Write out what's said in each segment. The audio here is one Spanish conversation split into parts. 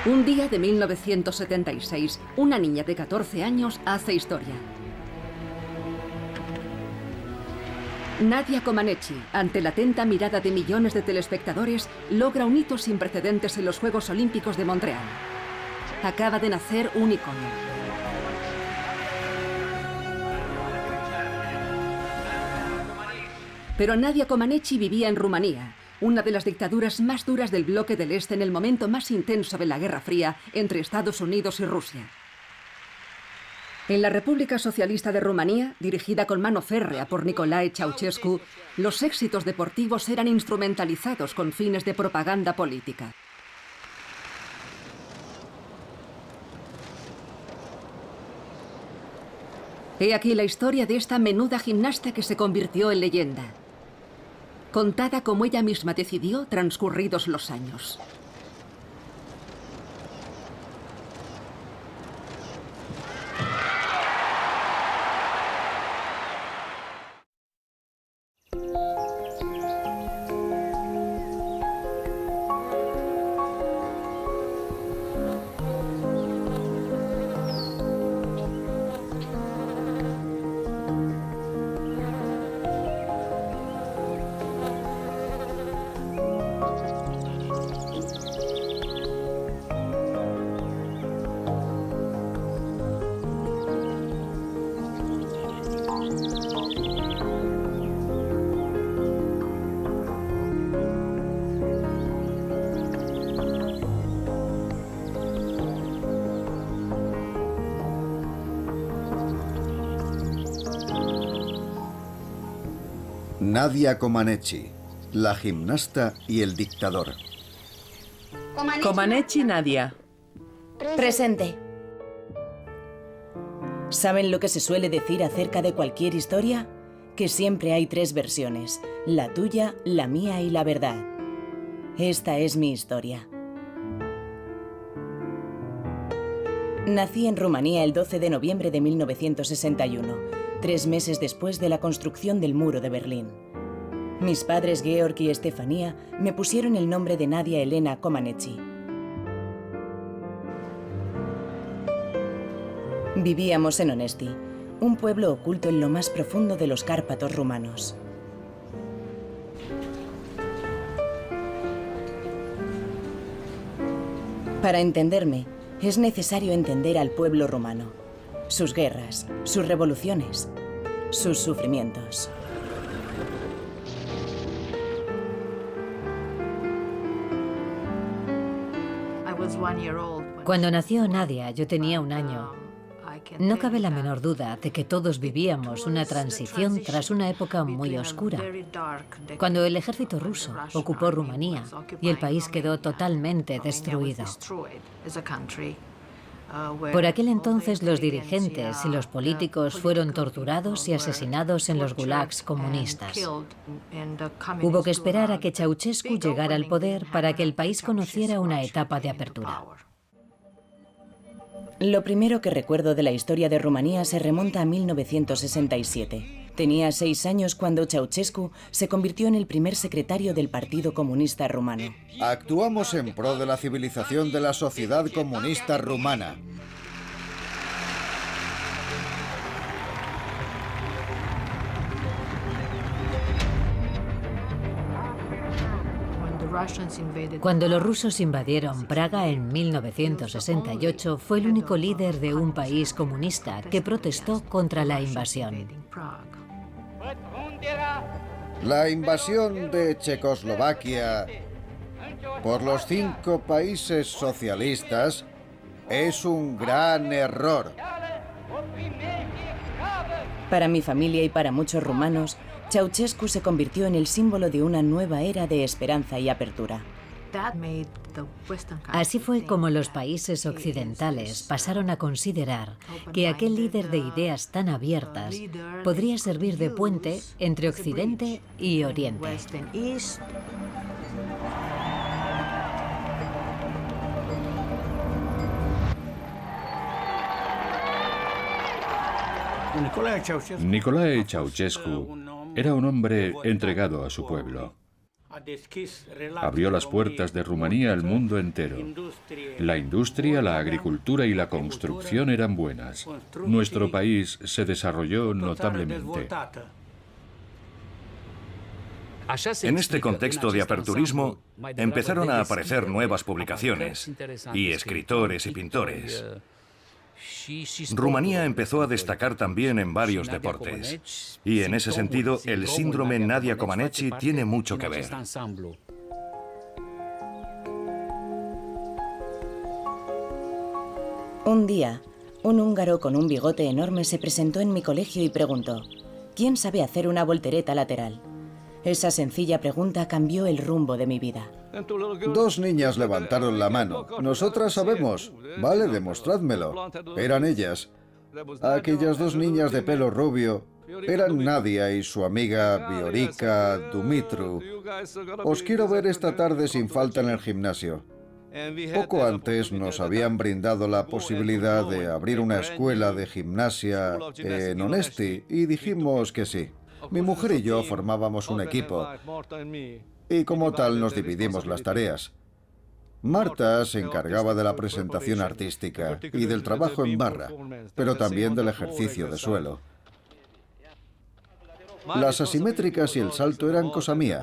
Un día de 1976, una niña de 14 años hace historia. Nadia Comaneci, ante la atenta mirada de millones de telespectadores, logra un hito sin precedentes en los Juegos Olímpicos de Montreal. Acaba de nacer un icono. Pero Nadia Comaneci vivía en Rumanía, una de las dictaduras más duras del bloque del Este en el momento más intenso de la Guerra Fría entre Estados Unidos y Rusia. En la República Socialista de Rumanía, dirigida con mano férrea por Nicolae Ceausescu, los éxitos deportivos eran instrumentalizados con fines de propaganda política. He aquí la historia de esta menuda gimnasta que se convirtió en leyenda, contada como ella misma decidió transcurridos los años. Nadia Comaneci, la gimnasta y el dictador. Comaneci Nadia. Presente. ¿Saben lo que se suele decir acerca de cualquier historia? Que siempre hay tres versiones: la tuya, la mía y la verdad. Esta es mi historia. Nací en Rumanía el 12 de noviembre de 1961, 3 meses después de la construcción del muro de Berlín. Mis padres Georg y Estefanía me pusieron el nombre de Nadia Elena Comaneci. Vivíamos en Onesti, un pueblo oculto en lo más profundo de los Cárpatos rumanos. Para entenderme, es necesario entender al pueblo rumano, sus guerras, sus revoluciones, sus sufrimientos. Cuando nació Nadia, yo tenía 1 año. No cabe la menor duda de que todos vivíamos una transición tras una época muy oscura, cuando el ejército ruso ocupó Rumanía y el país quedó totalmente destruido. Por aquel entonces los dirigentes y los políticos fueron torturados y asesinados en los gulags comunistas. Hubo que esperar a que Ceausescu llegara al poder para que el país conociera una etapa de apertura. Lo primero que recuerdo de la historia de Rumanía se remonta a 1967. Tenía 6 años cuando Ceausescu se convirtió en el primer secretario del Partido Comunista Rumano. Actuamos en pro de la civilización de la sociedad comunista rumana. Cuando los rusos invadieron Praga en 1968, fue el único líder de un país comunista que protestó contra la invasión. La invasión de Checoslovaquia por los 5 países socialistas es un gran error. Para mi familia y para muchos rumanos, Ceausescu se convirtió en el símbolo de una nueva era de esperanza y apertura. Así fue como los países occidentales pasaron a considerar que aquel líder de ideas tan abiertas podría servir de puente entre Occidente y Oriente. Nicolae Ceausescu Era un hombre entregado a su pueblo. Abrió las puertas de Rumanía al mundo entero. La industria, la agricultura y la construcción eran buenas. Nuestro país se desarrolló notablemente. En este contexto de aperturismo, empezaron a aparecer nuevas publicaciones y escritores y pintores. Rumanía empezó a destacar también en varios deportes. Y en ese sentido, el síndrome Nadia Comaneci tiene mucho que ver. Un día, un húngaro con un bigote enorme se presentó en mi colegio y preguntó: ¿quién sabe hacer una voltereta lateral? Esa sencilla pregunta cambió el rumbo de mi vida. 2 niñas levantaron la mano. Nosotras sabemos. Vale, demostrádmelo. Eran ellas. Aquellas 2 niñas de pelo rubio eran Nadia y su amiga Viorica Dumitru. Os quiero ver esta tarde sin falta en el gimnasio. Poco antes nos habían brindado la posibilidad de abrir una escuela de gimnasia en Onesti y dijimos que sí. Mi mujer y yo formábamos un equipo y como tal nos dividimos las tareas. Marta se encargaba de la presentación artística y del trabajo en barra, pero también del ejercicio de suelo. Las asimétricas y el salto eran cosa mía,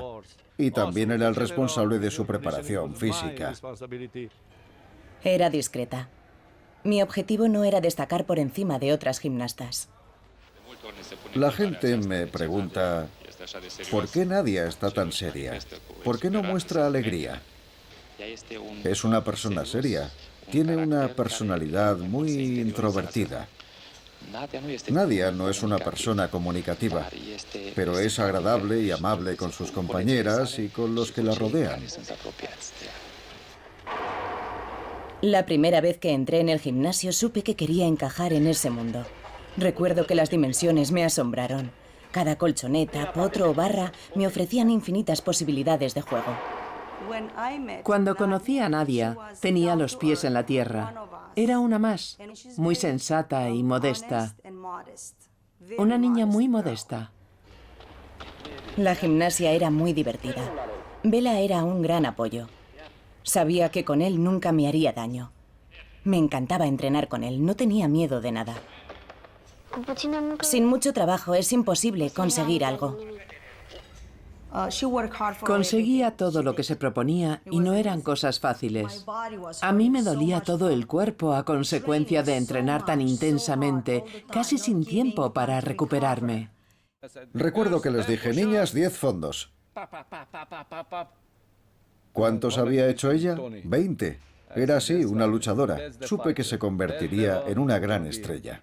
y también era el responsable de su preparación física. Era discreta. Mi objetivo no era destacar por encima de otras gimnastas. La gente me pregunta, ¿por qué Nadia está tan seria? ¿Por qué no muestra alegría? Es una persona seria. Tiene una personalidad muy introvertida. Nadia no es una persona comunicativa, pero es agradable y amable con sus compañeras y con los que la rodean. La primera vez que entré en el gimnasio supe que quería encajar en ese mundo. Recuerdo que las dimensiones me asombraron. Cada colchoneta, potro o barra me ofrecían infinitas posibilidades de juego. Cuando conocí a Nadia, tenía los pies en la tierra. Era una más, muy sensata y modesta. Una niña muy modesta. La gimnasia era muy divertida. Bela era un gran apoyo. Sabía que con él nunca me haría daño. Me encantaba entrenar con él, no tenía miedo de nada. Sin mucho trabajo es imposible conseguir algo. Conseguía todo lo que se proponía y no eran cosas fáciles. A mí me dolía todo el cuerpo a consecuencia de entrenar tan intensamente, casi sin tiempo para recuperarme. Recuerdo que les dije, niñas, 10 fondos. ¿Cuántos había hecho ella? 20. Era así, una luchadora. Supe que se convertiría en una gran estrella.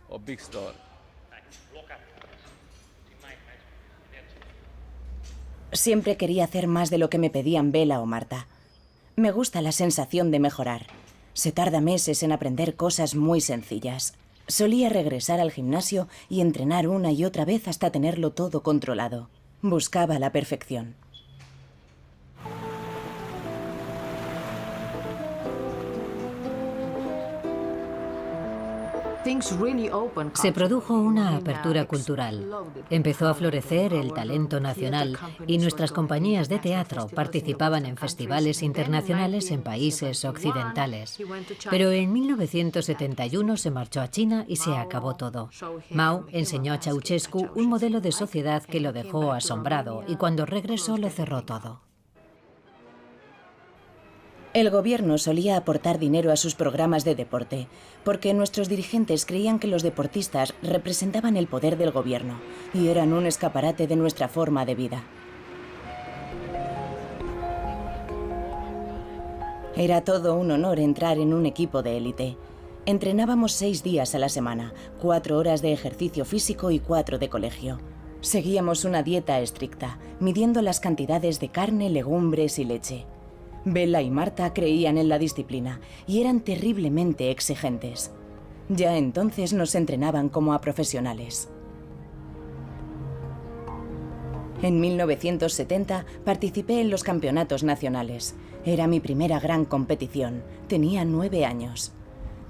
Siempre quería hacer más de lo que me pedían Bela o Marta. Me gusta la sensación de mejorar. Se tarda meses en aprender cosas muy sencillas. Solía regresar al gimnasio y entrenar una y otra vez hasta tenerlo todo controlado. Buscaba la perfección. Se produjo una apertura cultural. Empezó a florecer el talento nacional y nuestras compañías de teatro participaban en festivales internacionales en países occidentales. Pero en 1971 se marchó a China y se acabó todo. Mao enseñó a Ceausescu un modelo de sociedad que lo dejó asombrado y cuando regresó lo cerró todo. El gobierno solía aportar dinero a sus programas de deporte, porque nuestros dirigentes creían que los deportistas representaban el poder del gobierno y eran un escaparate de nuestra forma de vida. Era todo un honor entrar en un equipo de élite. Entrenábamos 6 días a la semana, 4 horas de ejercicio físico y 4 de colegio. Seguíamos una dieta estricta, midiendo las cantidades de carne, legumbres y leche. Bela y Marta creían en la disciplina y eran terriblemente exigentes. Ya entonces nos entrenaban como a profesionales. En 1970 participé en los campeonatos nacionales. Era mi primera gran competición. Tenía 9 años.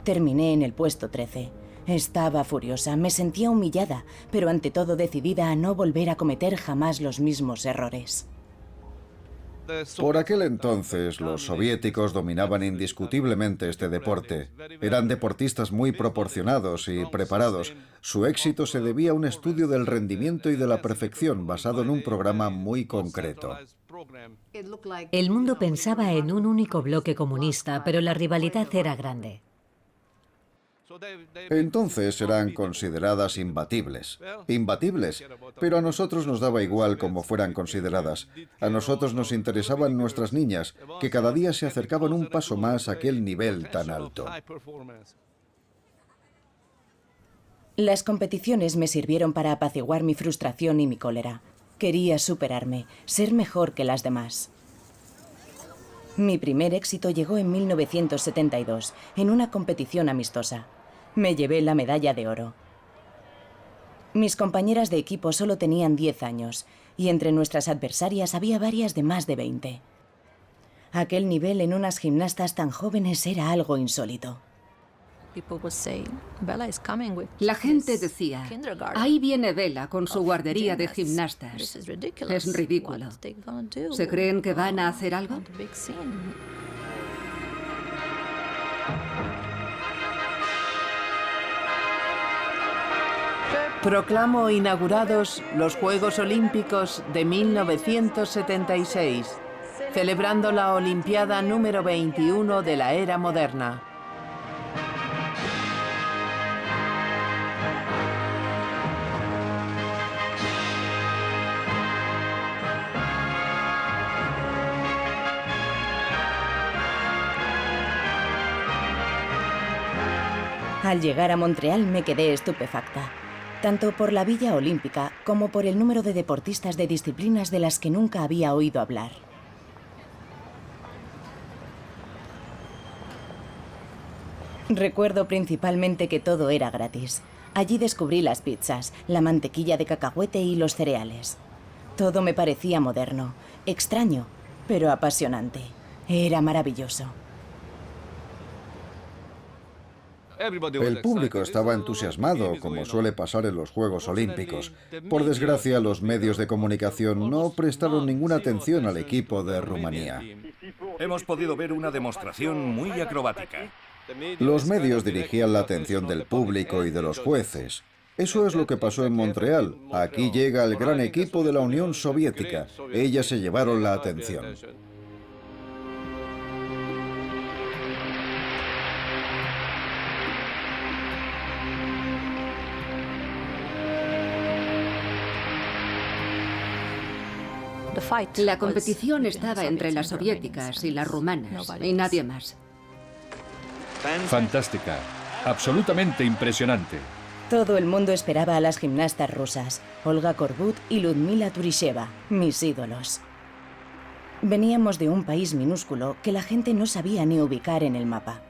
Terminé en el puesto 13. Estaba furiosa, me sentía humillada, pero ante todo decidida a no volver a cometer jamás los mismos errores. Por aquel entonces, los soviéticos dominaban indiscutiblemente este deporte. Eran deportistas muy proporcionados y preparados. Su éxito se debía a un estudio del rendimiento y de la perfección basado en un programa muy concreto. El mundo pensaba en un único bloque comunista, pero la rivalidad era grande. Entonces eran consideradas imbatibles. Imbatibles, pero a nosotros nos daba igual cómo fueran consideradas. A nosotros nos interesaban nuestras niñas, que cada día se acercaban un paso más a aquel nivel tan alto. Las competiciones me sirvieron para apaciguar mi frustración y mi cólera. Quería superarme, ser mejor que las demás. Mi primer éxito llegó en 1972, en una competición amistosa. Me llevé la medalla de oro. Mis compañeras de equipo solo tenían 10 años, y entre nuestras adversarias había varias de más de 20. Aquel nivel en unas gimnastas tan jóvenes era algo insólito. La gente decía, ahí viene Bella con su guardería de gimnastas. Es ridículo. ¿Se creen que van a hacer algo? Proclamo inaugurados los Juegos Olímpicos de 1976, celebrando la Olimpiada número 21 de la era moderna. Al llegar a Montreal me quedé estupefacta, tanto por la Villa Olímpica como por el número de deportistas de disciplinas de las que nunca había oído hablar. Recuerdo principalmente que todo era gratis. Allí descubrí las pizzas, la mantequilla de cacahuete y los cereales. Todo me parecía moderno, extraño, pero apasionante. Era maravilloso. El público estaba entusiasmado, como suele pasar en los Juegos Olímpicos. Por desgracia, los medios de comunicación no prestaron ninguna atención al equipo de Rumanía. Hemos podido ver una demostración muy acrobática. Los medios dirigían la atención del público y de los jueces. Eso es lo que pasó en Montreal. Aquí llega el gran equipo de la Unión Soviética. Ellas se llevaron la atención. La competición estaba entre las soviéticas y las rumanas, y nadie más. Fantástica, absolutamente impresionante. Todo el mundo esperaba a las gimnastas rusas, Olga Korbut y Ludmila Turisheva, mis ídolos. Veníamos de un país minúsculo que la gente no sabía ni ubicar en el mapa.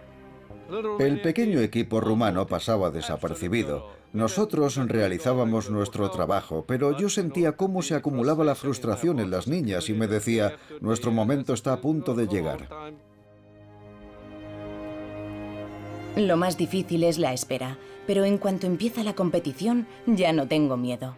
El pequeño equipo rumano pasaba desapercibido. Nosotros realizábamos nuestro trabajo, pero yo sentía cómo se acumulaba la frustración en las niñas y me decía, nuestro momento está a punto de llegar. Lo más difícil es la espera, pero en cuanto empieza la competición, ya no tengo miedo.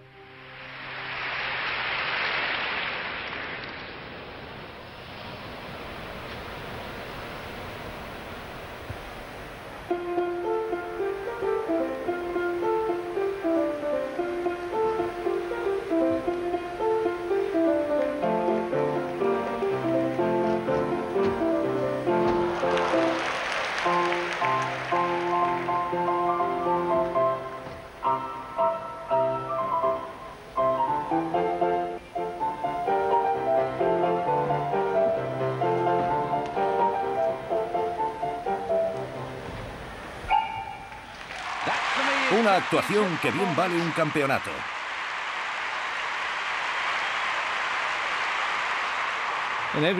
Una actuación que bien vale un campeonato.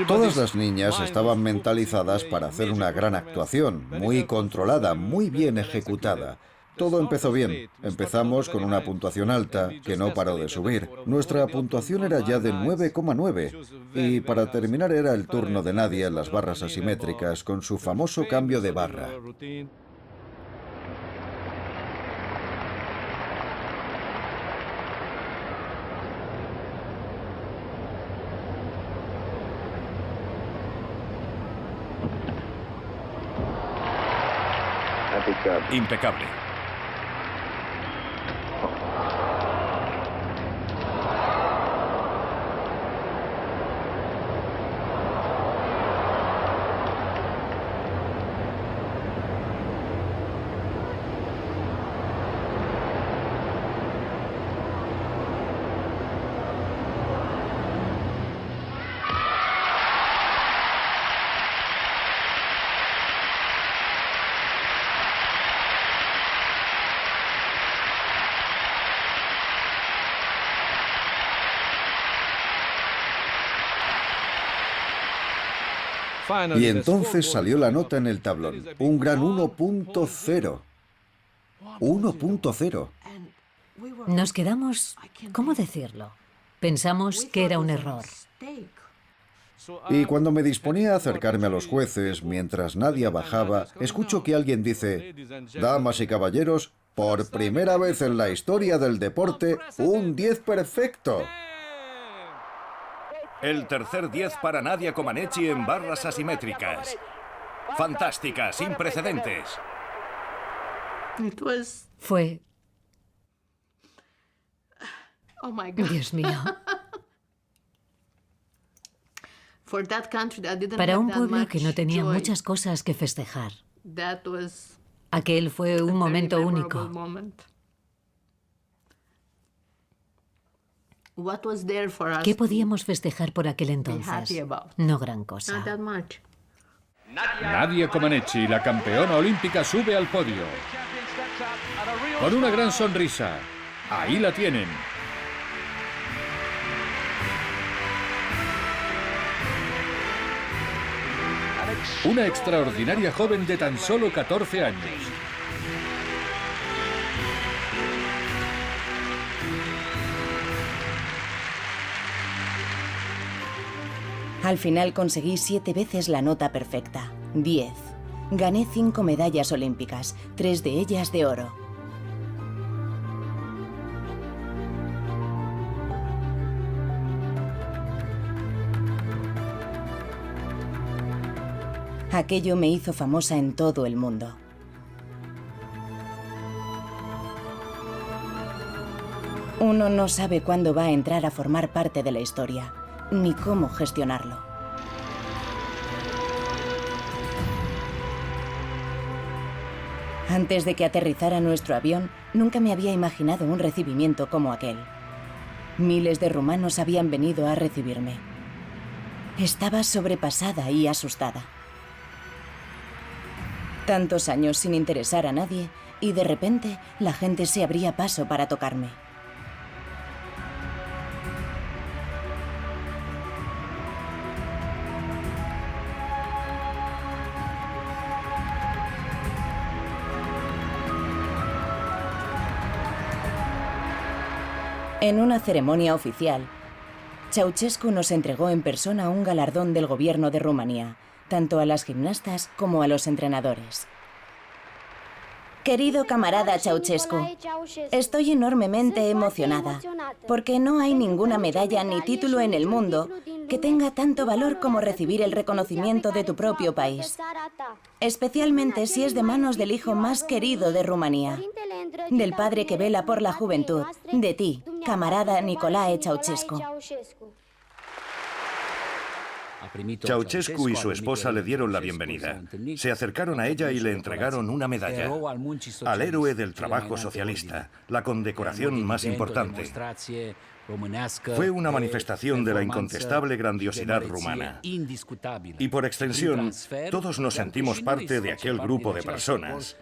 Todas las niñas estaban mentalizadas para hacer una gran actuación, muy controlada, muy bien ejecutada. Todo empezó bien. Empezamos con una puntuación alta, que no paró de subir. Nuestra puntuación era ya de 9,9. Y para terminar era el turno de Nadia en las barras asimétricas, con su famoso cambio de barra. Impecable. Y entonces salió la nota en el tablón. Un gran 1.0. 1.0. Nos quedamos, ¿cómo decirlo? Pensamos que era un error. Y cuando me disponía a acercarme a los jueces, mientras Nadia bajaba, escucho que alguien dice: damas y caballeros, por primera vez en la historia del deporte, un 10 perfecto. El tercer 10 para Nadia Comaneci en barras asimétricas. Fantástica, sin precedentes. Fue... Dios mío. Para un pueblo que no tenía muchas cosas que festejar, aquel fue un momento único. ¿Qué podíamos festejar por aquel entonces? No gran cosa. Nadia Comaneci, la campeona olímpica, sube al podio. Con una gran sonrisa. Ahí la tienen. Una extraordinaria joven de tan solo 14 años. Al final conseguí 7 veces la nota perfecta, 10. Gané 5 medallas olímpicas, 3 de ellas de oro. Aquello me hizo famosa en todo el mundo. Uno no sabe cuándo va a entrar a formar parte de la historia, ni cómo gestionarlo. Antes de que aterrizara nuestro avión, nunca me había imaginado un recibimiento como aquel. Miles de rumanos habían venido a recibirme. Estaba sobrepasada y asustada. Tantos años sin interesar a nadie, y de repente la gente se abría paso para tocarme. En una ceremonia oficial, Ceausescu nos entregó en persona un galardón del gobierno de Rumanía, tanto a las gimnastas como a los entrenadores. Querido camarada Ceausescu, estoy enormemente emocionada, porque no hay ninguna medalla ni título en el mundo que tenga tanto valor como recibir el reconocimiento de tu propio país, especialmente si es de manos del hijo más querido de Rumanía, del padre que vela por la juventud, de ti, camarada Nicolae Ceausescu. Ceausescu y su esposa le dieron la bienvenida. Se acercaron a ella y le entregaron una medalla al héroe del trabajo socialista, la condecoración más importante. Fue una manifestación de la incontestable grandiosidad rumana. Y por extensión, todos nos sentimos parte de aquel grupo de personas.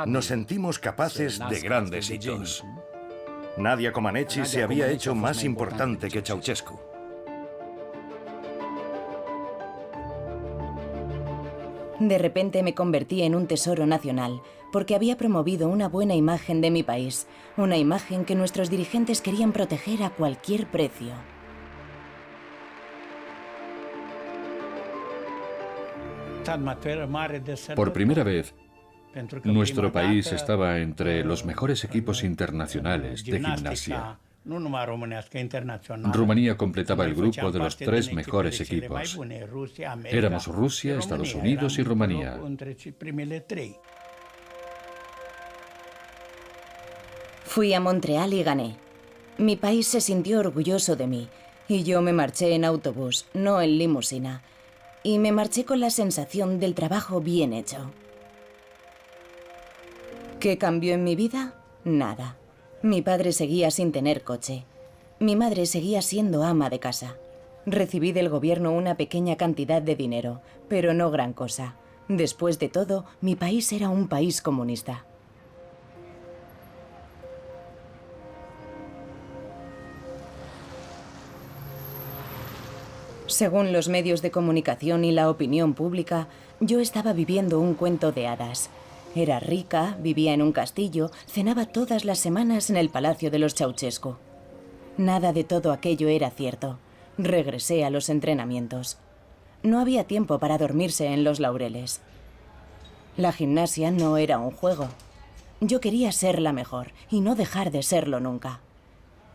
Nos sentimos capaces de grandes hitos. Nadia Comaneci se había hecho más importante que Ceausescu. De repente me convertí en un tesoro nacional, porque había promovido una buena imagen de mi país, una imagen que nuestros dirigentes querían proteger a cualquier precio. Por primera vez, nuestro país estaba entre los mejores equipos internacionales de gimnasia. Rumanía completaba el grupo de los 3 mejores equipos. Éramos Rusia, Estados Unidos y Rumanía. Fui a Montreal y gané. Mi país se sintió orgulloso de mí y yo me marché en autobús, no en limusina. Y me marché con la sensación del trabajo bien hecho. ¿Qué cambió en mi vida? Nada. Mi padre seguía sin tener coche. Mi madre seguía siendo ama de casa. Recibí del gobierno una pequeña cantidad de dinero, pero no gran cosa. Después de todo, mi país era un país comunista. Según los medios de comunicación y la opinión pública, yo estaba viviendo un cuento de hadas. Era rica, vivía en un castillo, cenaba todas las semanas en el palacio de los Ceausescu. Nada de todo aquello era cierto. Regresé a los entrenamientos. No había tiempo para dormirse en los laureles. La gimnasia no era un juego. Yo quería ser la mejor y no dejar de serlo nunca.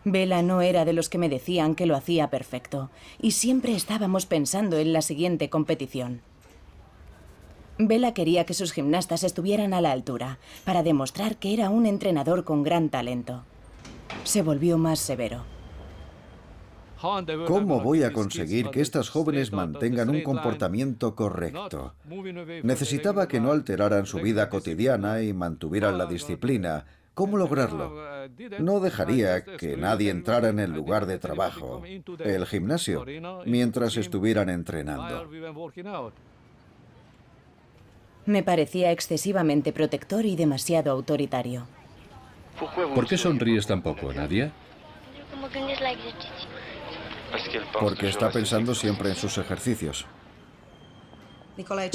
Bela no era de los que me decían que lo hacía perfecto, y siempre estábamos pensando en la siguiente competición. Bela quería que sus gimnastas estuvieran a la altura, para demostrar que era un entrenador con gran talento. Se volvió más severo. ¿Cómo voy a conseguir que estas jóvenes mantengan un comportamiento correcto? Necesitaba que no alteraran su vida cotidiana y mantuvieran la disciplina. ¿Cómo lograrlo? No dejaría que nadie entrara en el lugar de trabajo, el gimnasio, mientras estuvieran entrenando. Me parecía excesivamente protector y demasiado autoritario. ¿Por qué sonríes tan poco, Nadia? Porque está pensando siempre en sus ejercicios.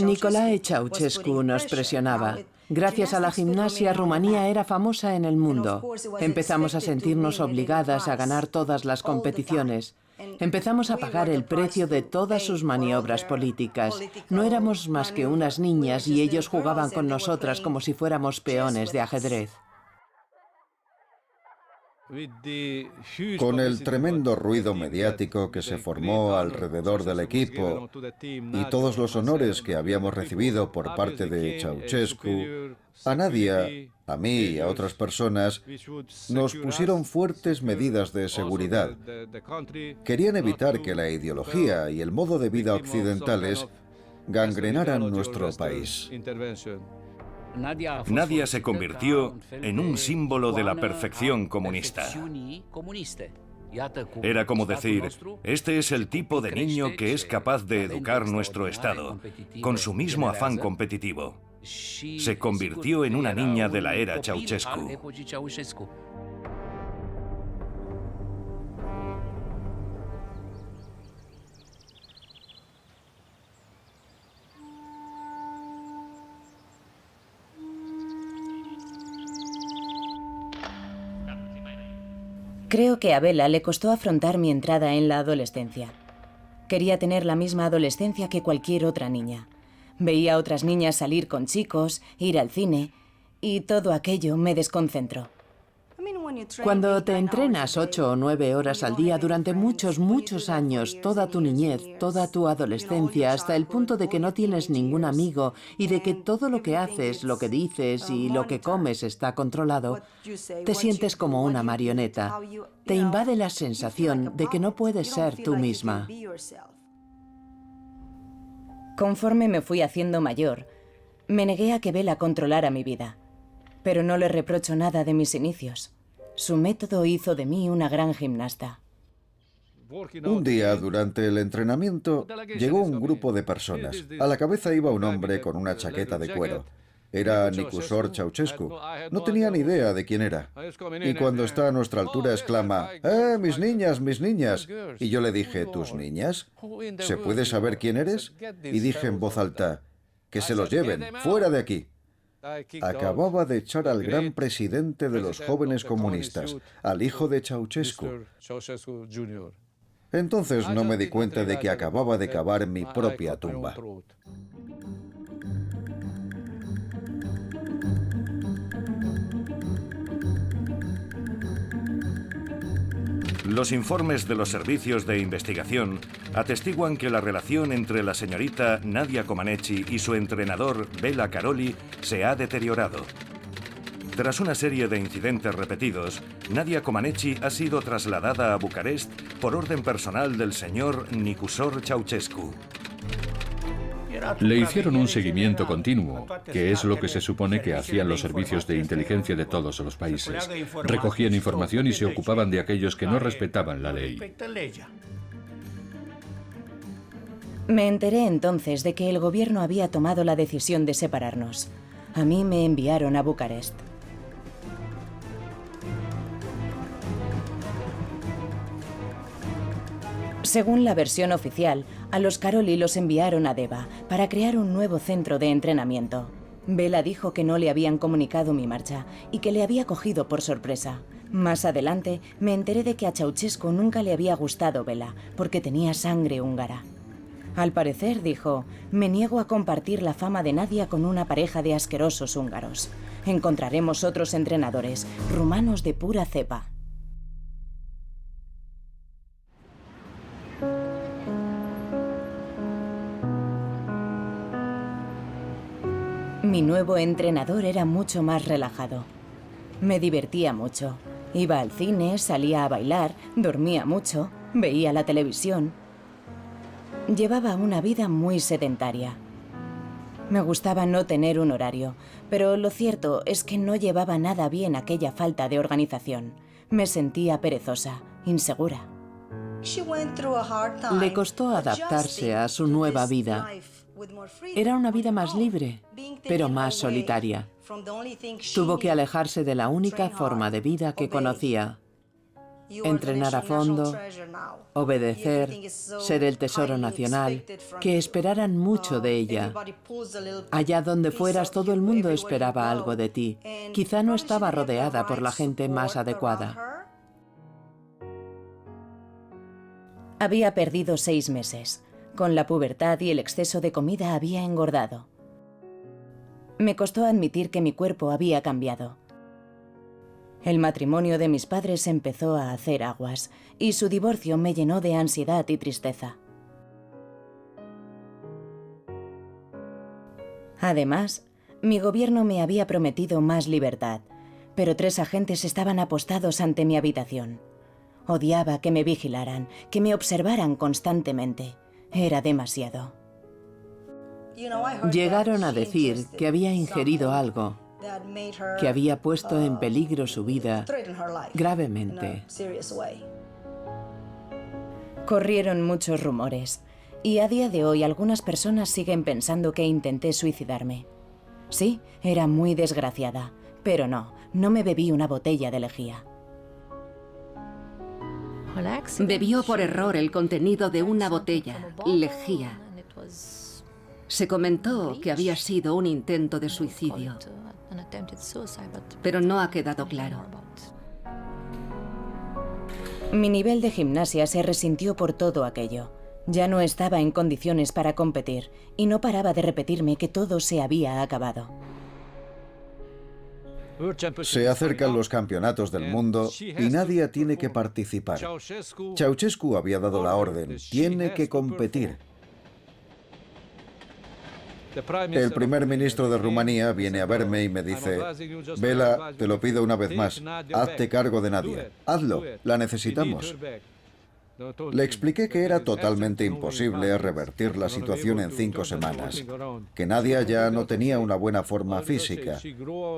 Nicolae Ceausescu nos presionaba. Gracias a la gimnasia, Rumanía era famosa en el mundo. Empezamos a sentirnos obligadas a ganar todas las competiciones. Empezamos a pagar el precio de todas sus maniobras políticas. No éramos más que unas niñas y ellos jugaban con nosotras como si fuéramos peones de ajedrez. Con el tremendo ruido mediático que se formó alrededor del equipo y todos los honores que habíamos recibido por parte de Ceausescu, a Nadia, a mí y a otras personas nos pusieron fuertes medidas de seguridad. Querían evitar que la ideología y el modo de vida occidentales gangrenaran nuestro país. Nadia se convirtió en un símbolo de la perfección comunista. Era como decir, este es el tipo de niño que es capaz de educar nuestro Estado, con su mismo afán competitivo. Se convirtió en una niña de la era Ceausescu. Creo que a Bela le costó afrontar mi entrada en la adolescencia. Quería tener la misma adolescencia que cualquier otra niña. Veía a otras niñas salir con chicos, ir al cine, y todo aquello me desconcentró. Cuando te entrenas 8 o 9 horas al día durante muchos, muchos años, toda tu niñez, toda tu adolescencia, hasta el punto de que no tienes ningún amigo y de que todo lo que haces, lo que dices y lo que comes está controlado, te sientes como una marioneta. Te invade la sensación de que no puedes ser tú misma. Conforme me fui haciendo mayor, me negué a que Bela controlara mi vida. Pero no le reprocho nada de mis inicios. Su método hizo de mí una gran gimnasta. Un día, durante el entrenamiento, llegó un grupo de personas. A la cabeza iba un hombre con una chaqueta de cuero. Era Nicusor Ceausescu. No tenía ni idea de quién era. Y cuando está a nuestra altura exclama, mis niñas, mis niñas! Y yo le dije, ¿tus niñas? ¿Se puede saber quién eres? Y dije en voz alta, que se los lleven, fuera de aquí. Acababa de echar al gran presidente de los jóvenes comunistas, al hijo de Ceausescu. Entonces no me di cuenta de que acababa de cavar mi propia tumba. Los informes de los servicios de investigación atestiguan que la relación entre la señorita Nadia Comaneci y su entrenador Bela Karolyi se ha deteriorado. Tras una serie de incidentes repetidos, Nadia Comaneci ha sido trasladada a Bucarest por orden personal del señor Nicusor Ceausescu. Le hicieron un seguimiento continuo, que es lo que se supone que hacían los servicios de inteligencia de todos los países. Recogían información y se ocupaban de aquellos que no respetaban la ley. Me enteré entonces de que el gobierno había tomado la decisión de separarnos. A mí me enviaron a Bucarest. Según la versión oficial, a los Karoli los enviaron a Deva para crear un nuevo centro de entrenamiento. Bela dijo que no le habían comunicado mi marcha y que le había cogido por sorpresa. Más adelante me enteré de que a Ceausescu nunca le había gustado Bela porque tenía sangre húngara. Al parecer, dijo, me niego a compartir la fama de Nadia con una pareja de asquerosos húngaros. Encontraremos otros entrenadores, rumanos de pura cepa. Mi nuevo entrenador era mucho más relajado. Me divertía mucho. Iba al cine, salía a bailar, dormía mucho, veía la televisión. Llevaba una vida muy sedentaria. Me gustaba no tener un horario, pero lo cierto es que no llevaba nada bien aquella falta de organización. Me sentía perezosa, insegura. Le costó adaptarse a su nueva vida. Era una vida más libre, pero más solitaria. Tuvo que alejarse de la única forma de vida que conocía. Entrenar a fondo, obedecer, ser el tesoro nacional, que esperaran mucho de ella. Allá donde fueras, todo el mundo esperaba algo de ti. Quizá no estaba rodeada por la gente más adecuada. Había perdido 6 meses. Con la pubertad y el exceso de comida había engordado. Me costó admitir que mi cuerpo había cambiado. El matrimonio de mis padres empezó a hacer aguas y su divorcio me llenó de ansiedad y tristeza. Además, mi gobierno me había prometido más libertad, pero 3 agentes estaban apostados ante mi habitación. Odiaba que me vigilaran, que me observaran constantemente. Era demasiado. Llegaron a decir que había ingerido algo, que había puesto en peligro su vida gravemente. Corrieron muchos rumores, y a día de hoy algunas personas siguen pensando que intenté suicidarme. Sí, era muy desgraciada, pero no me bebí una botella de lejía. Bebió por error el contenido de una botella, lejía. Se comentó que había sido un intento de suicidio, pero no ha quedado claro. Mi nivel de gimnasia se resintió por todo aquello. Ya no estaba en condiciones para competir y no paraba de repetirme que todo se había acabado. Se acercan los campeonatos del mundo y Nadia tiene que participar. Ceausescu había dado la orden, tiene que competir. El primer ministro de Rumanía viene a verme y me dice, Bela, te lo pido una vez más, hazte cargo de Nadia, hazlo, la necesitamos. Le expliqué que era totalmente imposible revertir la situación en 5 semanas, que Nadia ya no tenía una buena forma física.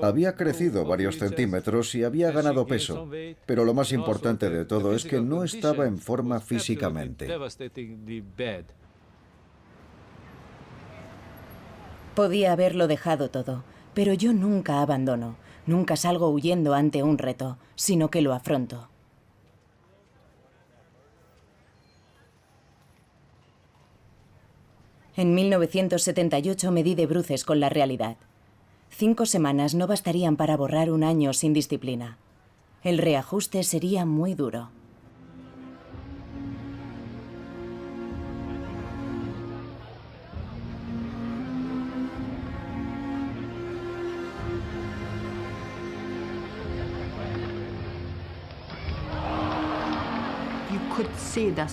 Había crecido varios centímetros y había ganado peso, pero lo más importante de todo es que no estaba en forma físicamente. Podía haberlo dejado todo, pero yo nunca abandono, nunca salgo huyendo ante un reto, sino que lo afronto. En 1978 me di de bruces con la realidad. 5 semanas no bastarían para borrar un año sin disciplina. El reajuste sería muy duro.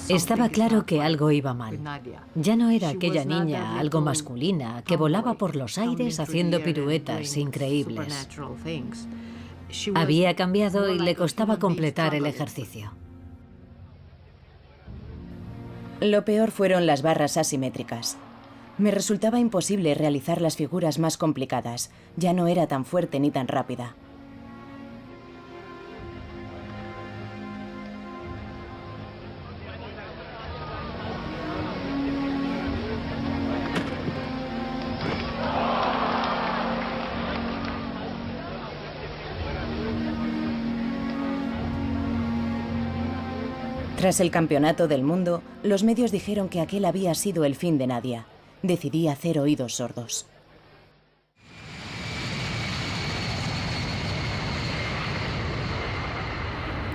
Estaba claro que algo iba mal. Ya no era aquella niña algo masculina que volaba por los aires haciendo piruetas increíbles. Había cambiado y le costaba completar el ejercicio. Lo peor fueron las barras asimétricas. Me resultaba imposible realizar las figuras más complicadas. Ya no era tan fuerte ni tan rápida. Tras el campeonato del mundo, los medios dijeron que aquel había sido el fin de Nadia. Decidí hacer oídos sordos.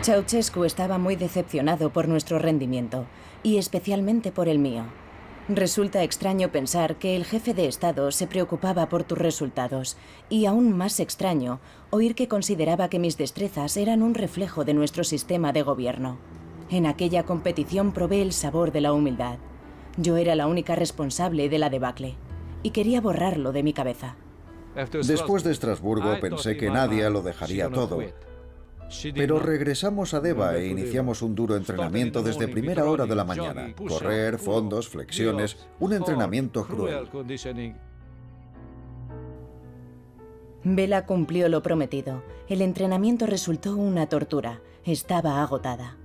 Ceausescu estaba muy decepcionado por nuestro rendimiento, y especialmente por el mío. Resulta extraño pensar que el jefe de Estado se preocupaba por tus resultados, y aún más extraño oír que consideraba que mis destrezas eran un reflejo de nuestro sistema de gobierno. En aquella competición probé el sabor de la humildad. Yo era la única responsable de la debacle, y quería borrarlo de mi cabeza. Después de Estrasburgo pensé que Nadia lo dejaría todo. Pero regresamos a Deva e iniciamos un duro entrenamiento desde primera hora de la mañana. Correr, fondos, flexiones, un entrenamiento cruel. Bela cumplió lo prometido. El entrenamiento resultó una tortura. Estaba agotada.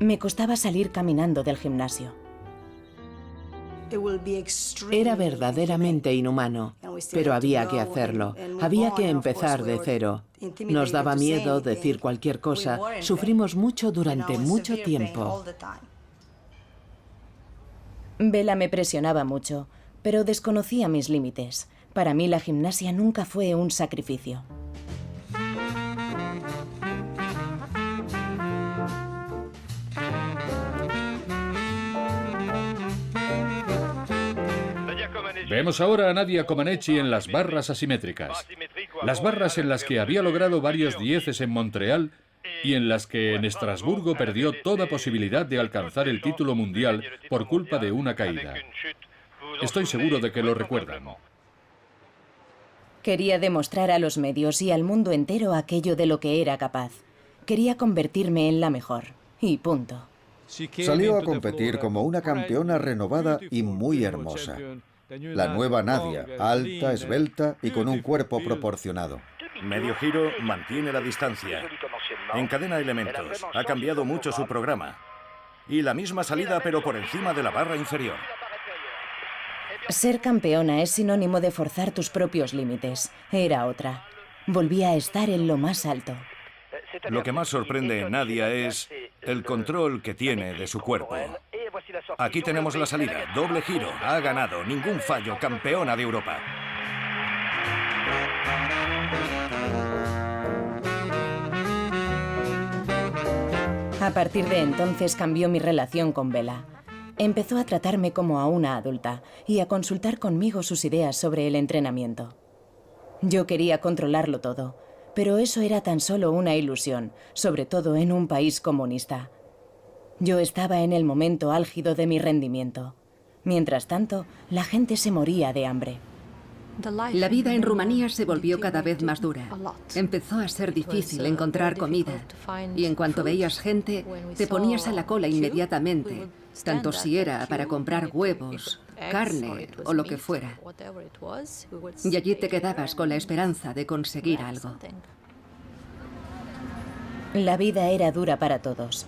Me costaba salir caminando del gimnasio. Era verdaderamente inhumano, pero había que hacerlo. Había que empezar de cero. Nos daba miedo decir cualquier cosa. Sufrimos mucho durante mucho tiempo. Bela me presionaba mucho, pero desconocía mis límites. Para mí la gimnasia nunca fue un sacrificio. Vemos ahora a Nadia Comaneci en las barras asimétricas. Las barras en las que había logrado varios dieces en Montreal y en las que en Estrasburgo perdió toda posibilidad de alcanzar el título mundial por culpa de una caída. Estoy seguro de que lo recuerdan. Quería demostrar a los medios y al mundo entero aquello de lo que era capaz. Quería convertirme en la mejor. Y punto. Salió a competir como una campeona renovada y muy hermosa. La nueva Nadia, alta, esbelta y con un cuerpo proporcionado. Medio giro, mantiene la distancia. Encadena elementos. Ha cambiado mucho su programa. Y la misma salida, pero por encima de la barra inferior. Ser campeona es sinónimo de forzar tus propios límites. Era otra. Volvía a estar en lo más alto. Lo que más sorprende en Nadia es el control que tiene de su cuerpo. Aquí tenemos la salida. Doble giro. Ha ganado. Ningún fallo. Campeona de Europa. A partir de entonces cambió mi relación con Bela. Empezó a tratarme como a una adulta y a consultar conmigo sus ideas sobre el entrenamiento. Yo quería controlarlo todo, pero eso era tan solo una ilusión, sobre todo en un país comunista. Yo estaba en el momento álgido de mi rendimiento. Mientras tanto, la gente se moría de hambre. La vida en Rumanía se volvió cada vez más dura. Empezó a ser difícil encontrar comida y en cuanto veías gente, te ponías a la cola inmediatamente, tanto si era para comprar huevos, carne o lo que fuera. Y allí te quedabas con la esperanza de conseguir algo. La vida era dura para todos.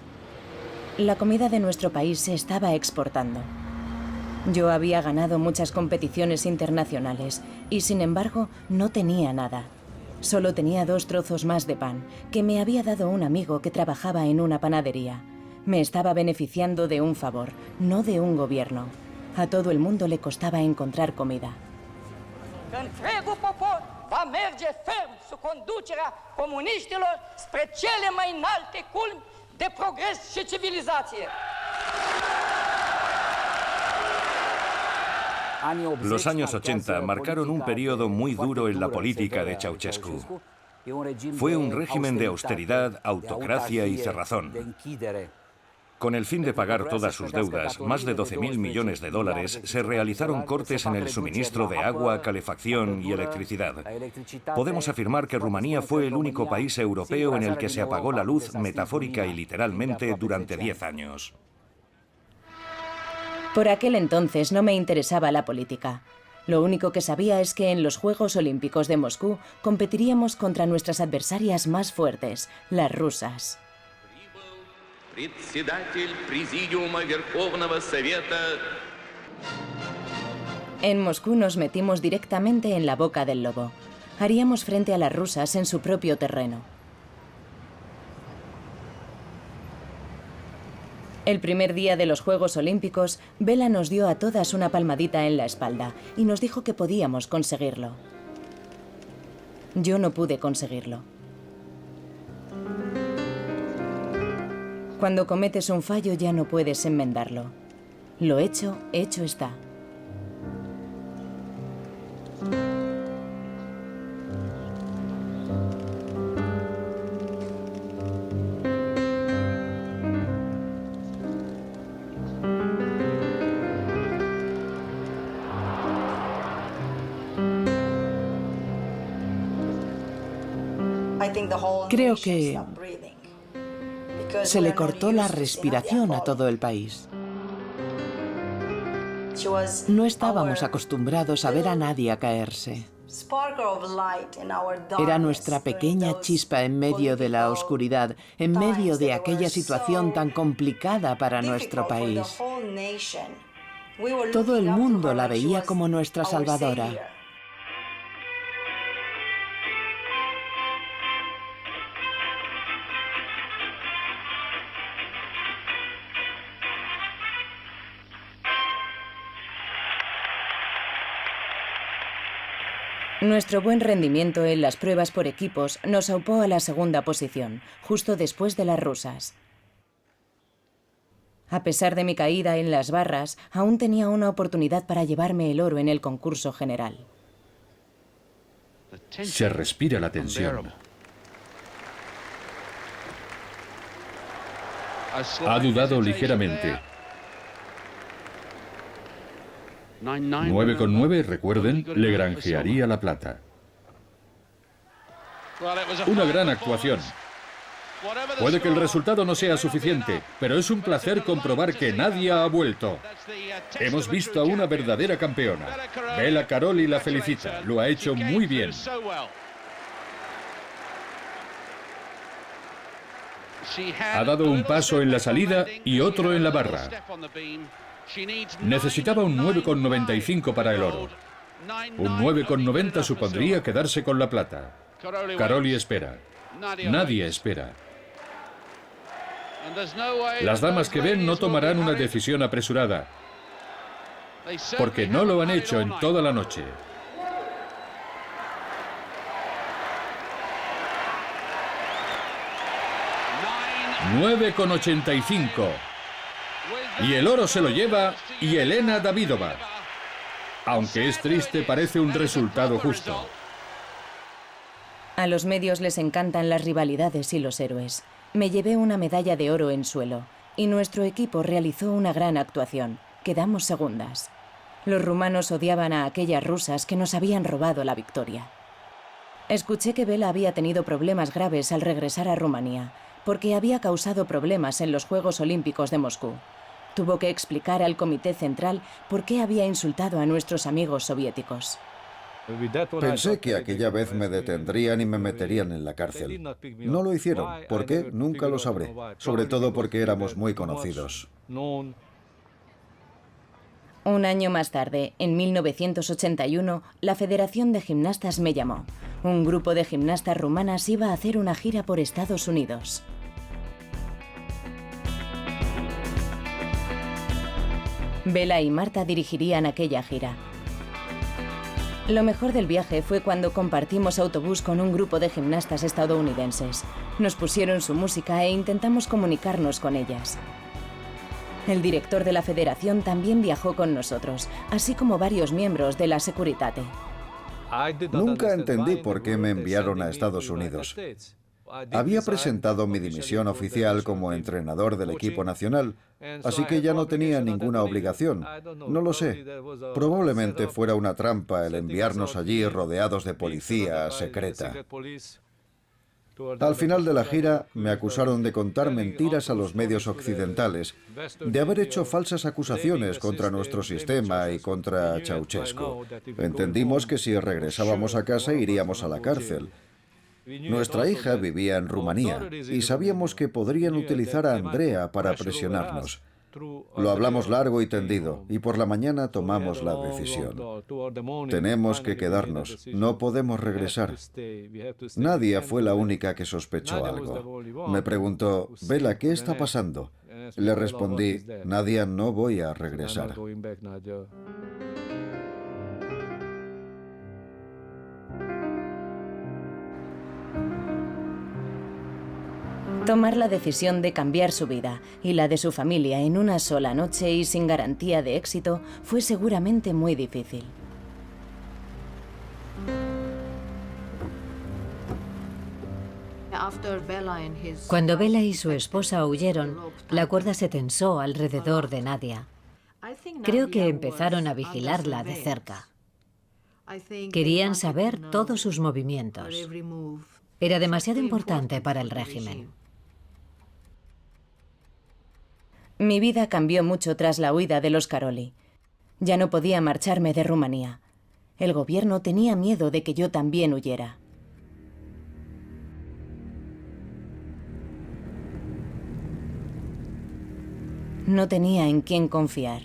La comida de nuestro país se estaba exportando. Yo había ganado muchas competiciones internacionales y, sin embargo, no tenía nada. Solo tenía 2 trozos más de pan que me había dado un amigo que trabajaba en una panadería. Me estaba beneficiando de un favor, no de un gobierno. A todo el mundo le costaba encontrar comida. Întregul popor va merge ferm sub conducerea comuniștilor spre cele mai înalte culmi de progres și civilizație. Los años 80 marcaron un periodo muy duro en la política de Ceausescu. Fue un régimen de austeridad, autocracia y cerrazón. Con el fin de pagar todas sus deudas, más de 12.000 millones de dólares, se realizaron cortes en el suministro de agua, calefacción y electricidad. Podemos afirmar que Rumanía fue el único país europeo en el que se apagó la luz metafórica y literalmente durante 10 años. Por aquel entonces no me interesaba la política. Lo único que sabía es que en los Juegos Olímpicos de Moscú competiríamos contra nuestras adversarias más fuertes, las rusas. En Moscú nos metimos directamente en la boca del lobo. Haríamos frente a las rusas en su propio terreno. El primer día de los Juegos Olímpicos, Bela nos dio a todas una palmadita en la espalda y nos dijo que podíamos conseguirlo. Yo no pude conseguirlo. Cuando cometes un fallo ya no puedes enmendarlo. Lo hecho, hecho está. Creo que se le cortó la respiración a todo el país. No estábamos acostumbrados a ver a nadie caerse. Era nuestra pequeña chispa en medio de la oscuridad, en medio de aquella situación tan complicada para nuestro país. Todo el mundo la veía como nuestra salvadora. Nuestro buen rendimiento en las pruebas por equipos nos aupó a la segunda posición, justo después de las rusas. A pesar de mi caída en las barras, aún tenía una oportunidad para llevarme el oro en el concurso general. Se respira la tensión. Ha dudado ligeramente. 9,9, recuerden, le granjearía la plata. Una gran actuación. Puede que el resultado no sea suficiente, pero es un placer comprobar que nadie ha vuelto. Hemos visto a una verdadera campeona. Bela Karolyi la felicita, lo ha hecho muy bien. Ha dado un paso en la salida y otro en la barra. Necesitaba un 9,95 para el oro. Un 9,90 supondría quedarse con la plata. Karolyi espera. Nadie espera. Las damas que ven no tomarán una decisión apresurada, porque no lo han hecho en toda la noche. $9,85. Y el oro se lo lleva Elena Davidova. Aunque es triste, parece un resultado justo. A los medios les encantan las rivalidades y los héroes. Me llevé una medalla de oro en suelo y nuestro equipo realizó una gran actuación. Quedamos segundas. Los rumanos odiaban a aquellas rusas que nos habían robado la victoria. Escuché que Bela había tenido problemas graves al regresar a Rumanía, porque había causado problemas en los Juegos Olímpicos de Moscú. Tuvo que explicar al Comité Central por qué había insultado a nuestros amigos soviéticos. Pensé que aquella vez me detendrían y me meterían en la cárcel. No lo hicieron. ¿Por qué? Nunca lo sabré. Sobre todo porque éramos muy conocidos. Un año más tarde, en 1981, la Federación de Gimnastas me llamó. Un grupo de gimnastas rumanas iba a hacer una gira por Estados Unidos. Bela y Marta dirigirían aquella gira. Lo mejor del viaje fue cuando compartimos autobús con un grupo de gimnastas estadounidenses. Nos pusieron su música e intentamos comunicarnos con ellas. El director de la federación también viajó con nosotros, así como varios miembros de la Securitate. Nunca entendí por qué me enviaron a Estados Unidos. Había presentado mi dimisión oficial como entrenador del equipo nacional, así que ya no tenía ninguna obligación. No lo sé. Probablemente fuera una trampa el enviarnos allí rodeados de policía secreta. Al final de la gira, me acusaron de contar mentiras a los medios occidentales, de haber hecho falsas acusaciones contra nuestro sistema y contra Ceausescu. Entendimos que si regresábamos a casa iríamos a la cárcel. Nuestra hija vivía en Rumanía y sabíamos que podrían utilizar a Andrea para presionarnos. Lo hablamos largo y tendido y por la mañana tomamos la decisión. Tenemos que quedarnos, no podemos regresar. Nadia fue la única que sospechó algo. Me preguntó, Bela, ¿qué está pasando? Le respondí, Nadia, no voy a regresar. Tomar la decisión de cambiar su vida y la de su familia en una sola noche y sin garantía de éxito fue seguramente muy difícil. Cuando Bela y su esposa huyeron, la cuerda se tensó alrededor de Nadia. Creo que empezaron a vigilarla de cerca. Querían saber todos sus movimientos. Era demasiado importante para el régimen. Mi vida cambió mucho tras la huida de los Karolyi. Ya no podía marcharme de Rumanía. El gobierno tenía miedo de que yo también huyera. No tenía en quién confiar.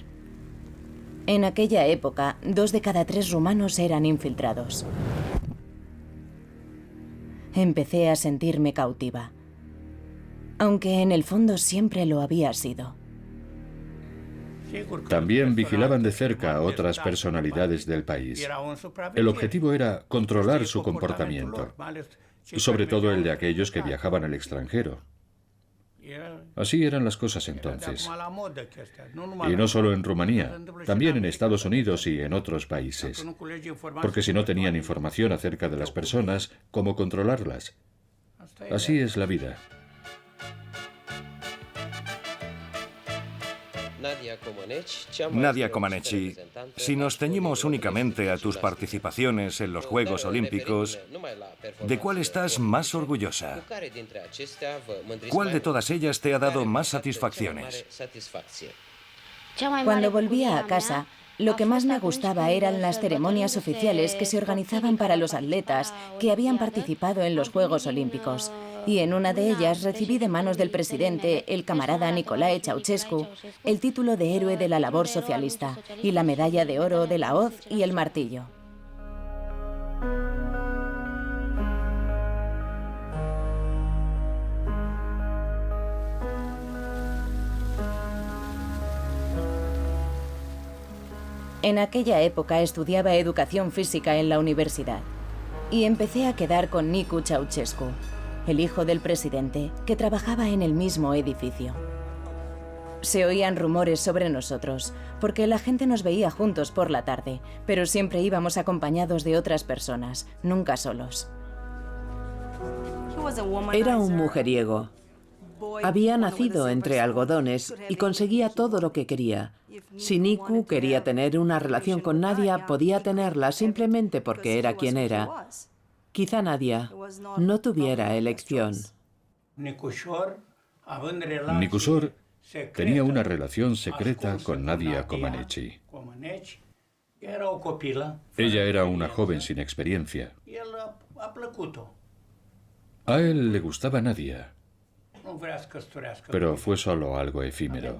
En aquella época, 2 de cada 3 rumanos eran infiltrados. Empecé a sentirme cautiva, aunque en el fondo siempre lo había sido. También vigilaban de cerca a otras personalidades del país. El objetivo era controlar su comportamiento, sobre todo el de aquellos que viajaban al extranjero. Así eran las cosas entonces. Y no solo en Rumanía, también en Estados Unidos y en otros países. Porque si no tenían información acerca de las personas, ¿cómo controlarlas? Así es la vida. Nadia Comaneci, si nos ceñimos únicamente a tus participaciones en los Juegos Olímpicos, ¿de cuál estás más orgullosa? ¿Cuál de todas ellas te ha dado más satisfacciones? Cuando volvía a casa, lo que más me gustaba eran las ceremonias oficiales que se organizaban para los atletas que habían participado en los Juegos Olímpicos. Y en una de ellas recibí de manos del presidente, el camarada Nicolae Ceausescu, el título de héroe de la labor socialista y la medalla de oro de la hoz y el martillo. En aquella época estudiaba educación física en la universidad y empecé a quedar con Nicu Ceausescu, el hijo del presidente, que trabajaba en el mismo edificio. Se oían rumores sobre nosotros, porque la gente nos veía juntos por la tarde, pero siempre íbamos acompañados de otras personas, nunca solos. Era un mujeriego. Había nacido entre algodones y conseguía todo lo que quería. Si Nicu quería tener una relación con Nadia, podía tenerla simplemente porque era quien era. Quizá Nadia no tuviera elección. Nicușor tenía una relación secreta con Nadia Comaneci. Ella era una joven sin experiencia. A él le gustaba Nadia, pero fue solo algo efímero.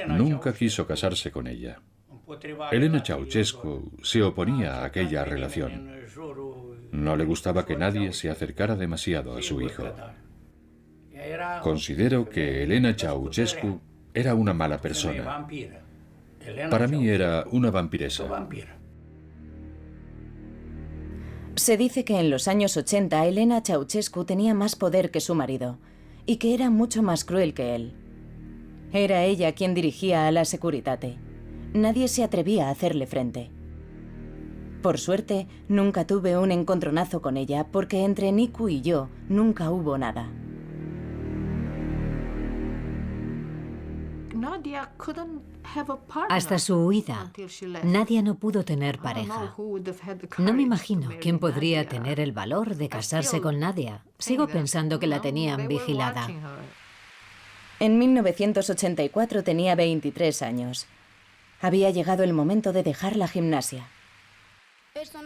Nunca quiso casarse con ella. Elena Ceausescu se oponía a aquella relación. No le gustaba que nadie se acercara demasiado a su hijo. Considero que Elena Ceausescu era una mala persona. Para mí era una vampiresa. Se dice que en los años 80 Elena Ceausescu tenía más poder que su marido y que era mucho más cruel que él. Era ella quien dirigía a la Securitate. Nadie se atrevía a hacerle frente. Por suerte, nunca tuve un encontronazo con ella, porque entre Niku y yo nunca hubo nada. Hasta su huida, Nadia no pudo tener pareja. No me imagino quién podría tener el valor de casarse con Nadia. Sigo pensando que la tenían vigilada. En 1984 tenía 23 años. Había llegado el momento de dejar la gimnasia.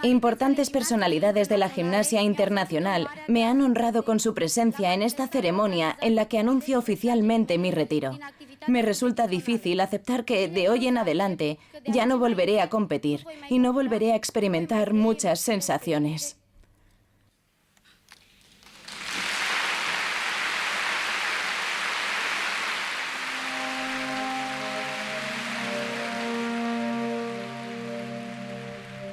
Importantes personalidades de la gimnasia internacional me han honrado con su presencia en esta ceremonia en la que anuncio oficialmente mi retiro. Me resulta difícil aceptar que, de hoy en adelante, ya no volveré a competir y no volveré a experimentar muchas sensaciones.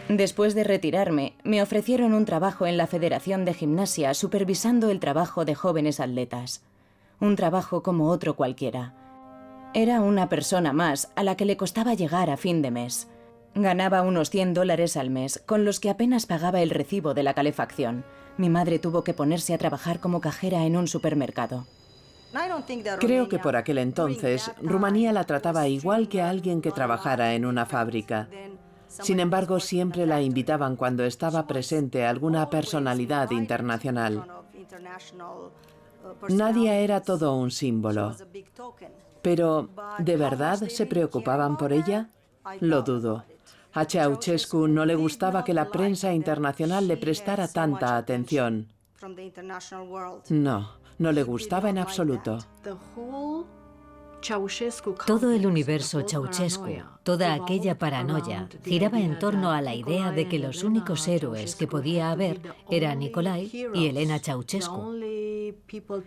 Después de retirarme, me ofrecieron un trabajo en la Federación de Gimnasia supervisando el trabajo de jóvenes atletas. Un trabajo como otro cualquiera. Era una persona más a la que le costaba llegar a fin de mes. Ganaba unos $100 al mes, con los que apenas pagaba el recibo de la calefacción. Mi madre tuvo que ponerse a trabajar como cajera en un supermercado. Creo que por aquel entonces, Rumanía la trataba igual que a alguien que trabajara en una fábrica. Sin embargo, siempre la invitaban cuando estaba presente alguna personalidad internacional. Nadia era todo un símbolo. Pero, ¿de verdad se preocupaban por ella? Lo dudo. A Ceausescu no le gustaba que la prensa internacional le prestara tanta atención. No, no le gustaba en absoluto. Todo el universo Ceausescu, toda aquella paranoia, giraba en torno a la idea de que los únicos héroes que podía haber eran Nicolae y Elena Ceausescu.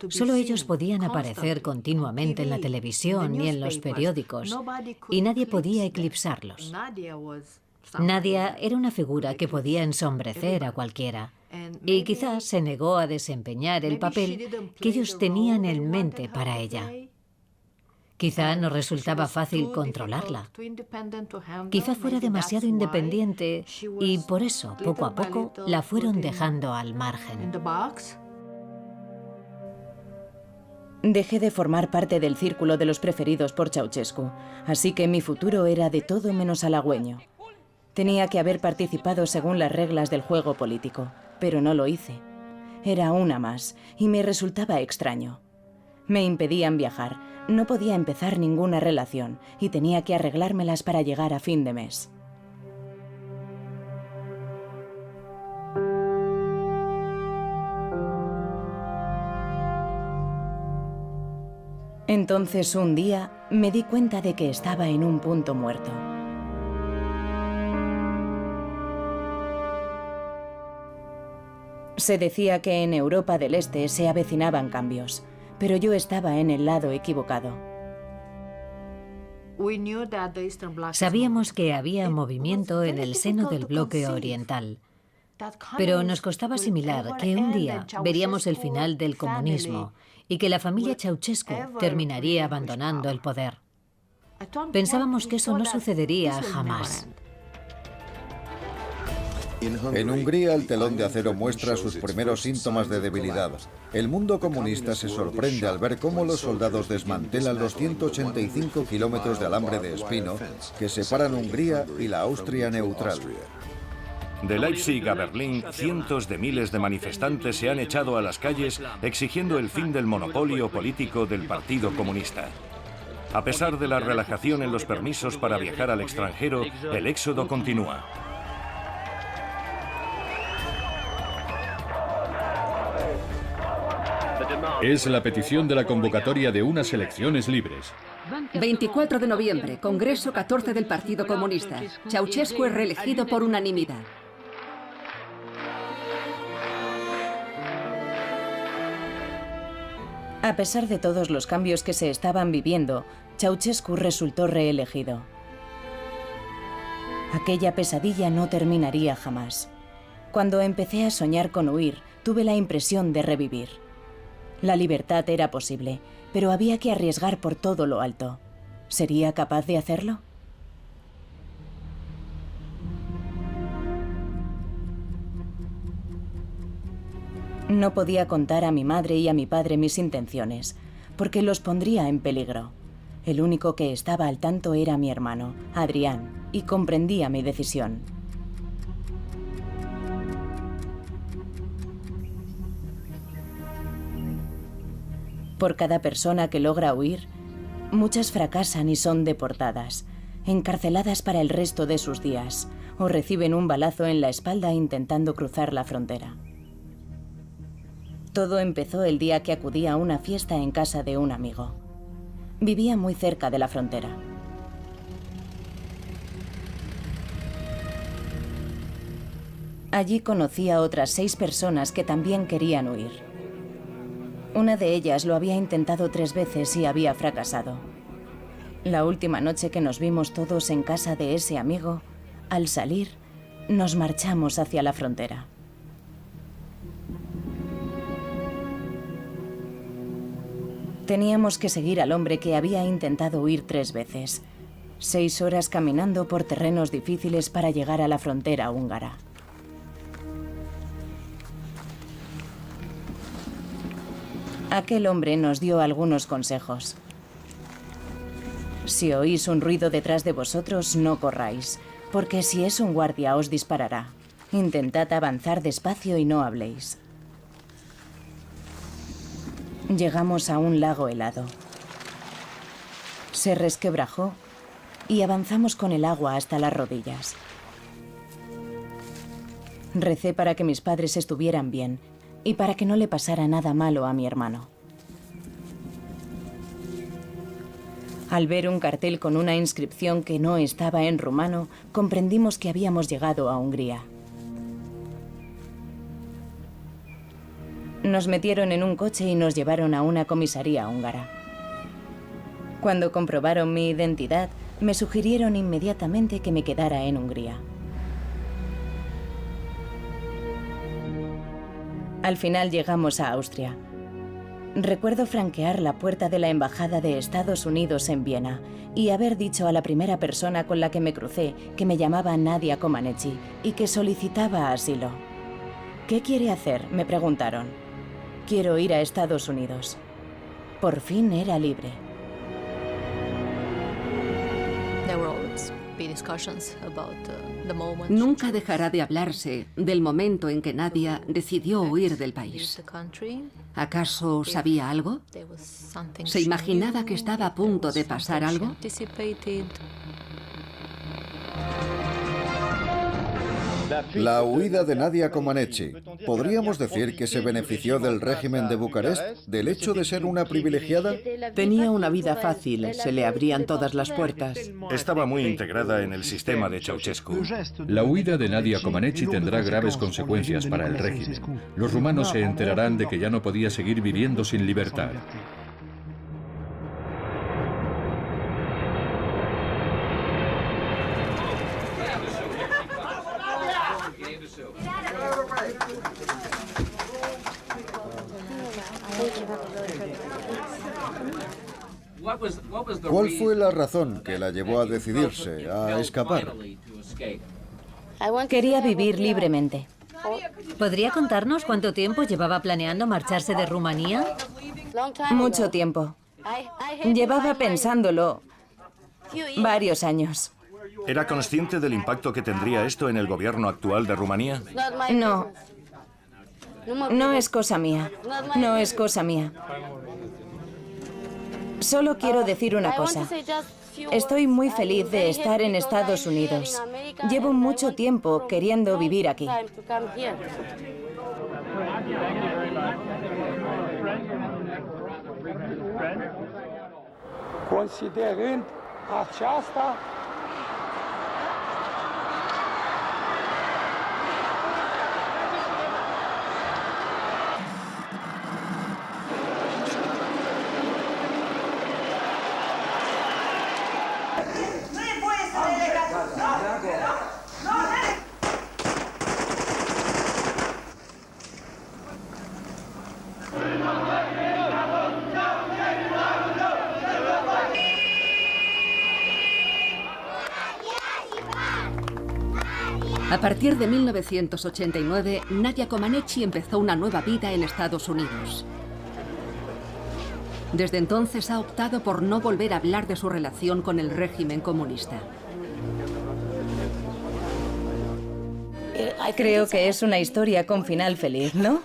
Solo ellos podían aparecer continuamente en la televisión y en los periódicos, y nadie podía eclipsarlos. Nadia era una figura que podía ensombrecer a cualquiera, y quizás se negó a desempeñar el papel que ellos tenían en mente para ella. Quizá no resultaba fácil controlarla. Quizá fuera demasiado independiente y por eso, poco a poco, la fueron dejando al margen. Dejé de formar parte del círculo de los preferidos por Ceausescu, así que mi futuro era de todo menos halagüeño. Tenía que haber participado según las reglas del juego político, pero no lo hice. Era una más, y me resultaba extraño. Me impedían viajar, no podía empezar ninguna relación, y tenía que arreglármelas para llegar a fin de mes. Entonces, un día, me di cuenta de que estaba en un punto muerto. Se decía que en Europa del Este se avecinaban cambios, pero yo estaba en el lado equivocado. Sabíamos que había movimiento en el seno del bloque oriental, pero nos costaba asimilar que un día veríamos el final del comunismo y que la familia Ceausescu terminaría abandonando el poder. Pensábamos que eso no sucedería jamás. En Hungría el telón de acero muestra sus primeros síntomas de debilidad. El mundo comunista se sorprende al ver cómo los soldados desmantelan los 185 kilómetros de alambre de espino que separan Hungría y la Austria neutral. De Leipzig a Berlín, cientos de miles de manifestantes se han echado a las calles exigiendo el fin del monopolio político del Partido Comunista. A pesar de la relajación en los permisos para viajar al extranjero, el éxodo continúa. Es la petición de la convocatoria de unas elecciones libres. 24 de noviembre, Congreso 14 del Partido Comunista. Ceausescu es reelegido por unanimidad. A pesar de todos los cambios que se estaban viviendo, Ceausescu resultó reelegido. Aquella pesadilla no terminaría jamás. Cuando empecé a soñar con huir, tuve la impresión de revivir. La libertad era posible, pero había que arriesgar por todo lo alto. ¿Sería capaz de hacerlo? No podía contar a mi madre y a mi padre mis intenciones, porque los pondría en peligro. El único que estaba al tanto era mi hermano, Adrián, y comprendía mi decisión. Por cada persona que logra huir, muchas fracasan y son deportadas, encarceladas para el resto de sus días, o reciben un balazo en la espalda intentando cruzar la frontera. Todo empezó el día que acudí a una fiesta en casa de un amigo. Vivía muy cerca de la frontera. Allí conocí a otras 6 personas que también querían huir. Una de ellas lo había intentado 3 veces y había fracasado. La última noche que nos vimos todos en casa de ese amigo, al salir, nos marchamos hacia la frontera. Teníamos que seguir al hombre que había intentado huir 3 veces. 6 horas caminando por terrenos difíciles para llegar a la frontera húngara. Aquel hombre nos dio algunos consejos. Si oís un ruido detrás de vosotros, no corráis, porque si es un guardia os disparará. Intentad avanzar despacio y no habléis. Llegamos a un lago helado. Se resquebrajó y avanzamos con el agua hasta las rodillas. Recé para que mis padres estuvieran bien y para que no le pasara nada malo a mi hermano. Al ver un cartel con una inscripción que no estaba en rumano, comprendimos que habíamos llegado a Hungría. Nos metieron en un coche y nos llevaron a una comisaría húngara. Cuando comprobaron mi identidad, me sugirieron inmediatamente que me quedara en Hungría. Al final llegamos a Austria. Recuerdo franquear la puerta de la Embajada de Estados Unidos en Viena y haber dicho a la primera persona con la que me crucé que me llamaba Nadia Comaneci y que solicitaba asilo. ¿Qué quiere hacer?, me preguntaron. Quiero ir a Estados Unidos. Por fin era libre. Nunca dejará de hablarse del momento en que Nadia decidió huir del país. ¿Acaso sabía algo? ¿Se imaginaba que estaba a punto de pasar algo? La huida de Nadia Comaneci. ¿Podríamos decir que se benefició del régimen de Bucarest, del hecho de ser una privilegiada? Tenía una vida fácil, se le abrían todas las puertas. Estaba muy integrada en el sistema de Ceausescu. La huida de Nadia Comaneci tendrá graves consecuencias para el régimen. Los rumanos se enterarán de que ya no podía seguir viviendo sin libertad. ¿Cuál fue la razón que la llevó a decidirse a escapar? Quería vivir libremente. ¿Podría contarnos cuánto tiempo llevaba planeando marcharse de Rumanía? Mucho tiempo. Llevaba pensándolo varios años. ¿Era consciente del impacto que tendría esto en el gobierno actual de Rumanía? No. No es cosa mía. No es cosa mía. Solo quiero decir una cosa. Estoy muy feliz de estar en Estados Unidos. Llevo mucho tiempo queriendo vivir aquí. Considerând aceasta A partir de 1989, Nadia Comaneci empezó una nueva vida en Estados Unidos. Desde entonces ha optado por no volver a hablar de su relación con el régimen comunista. Creo que es una historia con final feliz, ¿no?